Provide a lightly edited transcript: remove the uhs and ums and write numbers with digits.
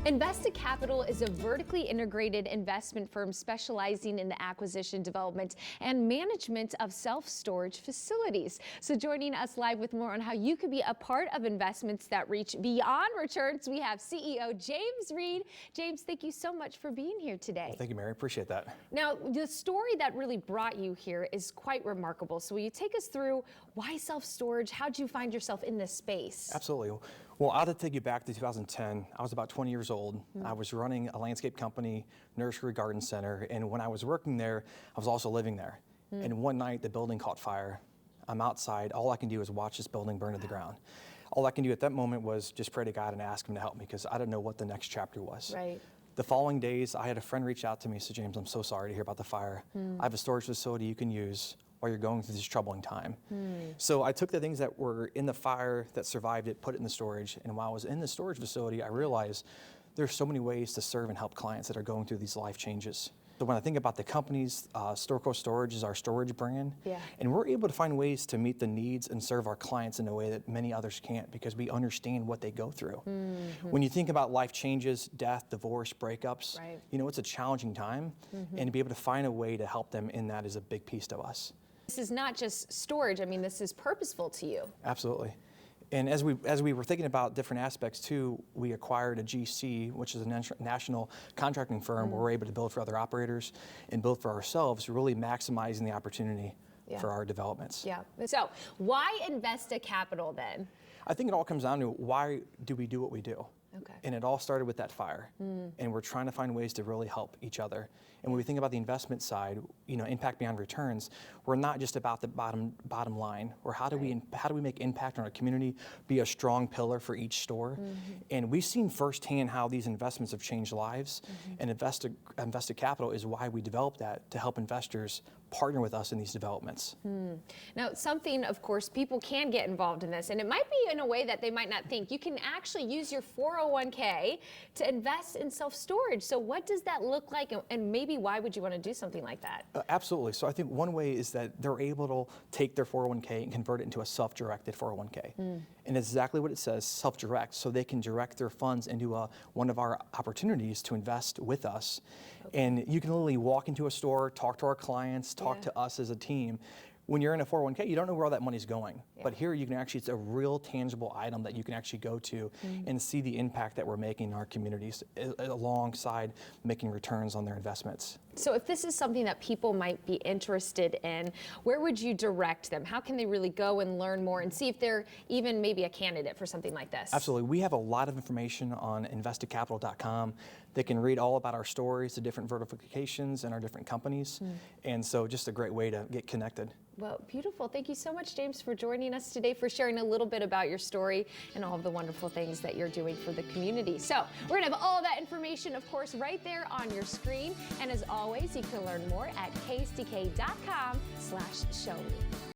Investa Capital is a vertically integrated investment firm specializing in the acquisition, development, and management of self-storage facilities. So joining us live with more on how you could be a part of investments that reach beyond returns, we have CEO James Reed. James, thank you so much for being here today. Well, thank you, Mary. Appreciate that. Now, the story that really brought you here is quite remarkable. So will you take us through why self-storage? How'd you find yourself in this space? Absolutely. Well, I'll take you back to 2010. I was about 20 years old. I was running a landscape company, nursery garden center, and when I was working there, I was also living there. And one night, the building caught fire. I'm outside. All I can do is watch this building burn to the ground. All I can do at that moment was just pray to God and ask him to help me because I didn't know what the next chapter was. Right. The following days, I had a friend reach out to me and say, James, I'm so sorry to hear about the fire. I have a storage facility you can use while you're going through this troubling time. So I took the things that were in the fire that survived it, put it in the storage, and while I was in the storage facility, I realized there's so many ways to serve and help clients that are going through these life changes. So when I think about the companies, Storco Storage is our storage brand, and we're able to find ways to meet the needs and serve our clients in a way that many others can't because we understand what they go through. When you think about life changes, death, divorce, breakups, you know, it's a challenging time, and to be able to find a way to help them in that is a big piece to us. This is not just storage. I mean, this is purposeful to you. Absolutely. And as we were thinking about different aspects too, we acquired a GC, which is a national contracting firm where we're able to build for other operators and build for ourselves, really maximizing the opportunity for our developments. So why Investa Capital then? I think it all comes down to why do we do what we do? Okay. And it all started with that fire. And we're trying to find ways to really help each other. And when we think about the investment side, you know, impact beyond returns, we're not just about the bottom line, or how do we make impact on our community, be a strong pillar for each store. And we've seen firsthand how these investments have changed lives. And Investa Capital is why we developed that to help investors partner with us in these developments. Now, something, of course, people can get involved in this, and it might be in a way that they might not think. You can actually use your 401k to invest in self-storage. So what does that look like, and maybe why would you want to do something like that? Absolutely. So I think one way is that they're able to take their 401k and convert it into a self-directed 401k. And it's exactly what it says, self-direct, so they can direct their funds into one of our opportunities to invest with us. And you can literally walk into a store, talk to our clients, talk to us as a team. When you're in a 401k, you don't know where all that money's going. But here you can actually, it's a real tangible item that you can actually go to and see the impact that we're making in our communities alongside making returns on their investments. So if this is something that people might be interested in, where would you direct them? How can they really go and learn more and see if they're even maybe a candidate for something like this? Absolutely. We have a lot of information on investacapital.com. They can read all about our stories, the different vertifications and our different companies. And so just a great way to get connected. Well, beautiful. Thank you so much, James, for joining us today, for sharing a little bit about your story and all of the wonderful things that you're doing for the community. So we're going to have all that information, of course, right there on your screen. And as always, you can learn more at ksdk.com/showme.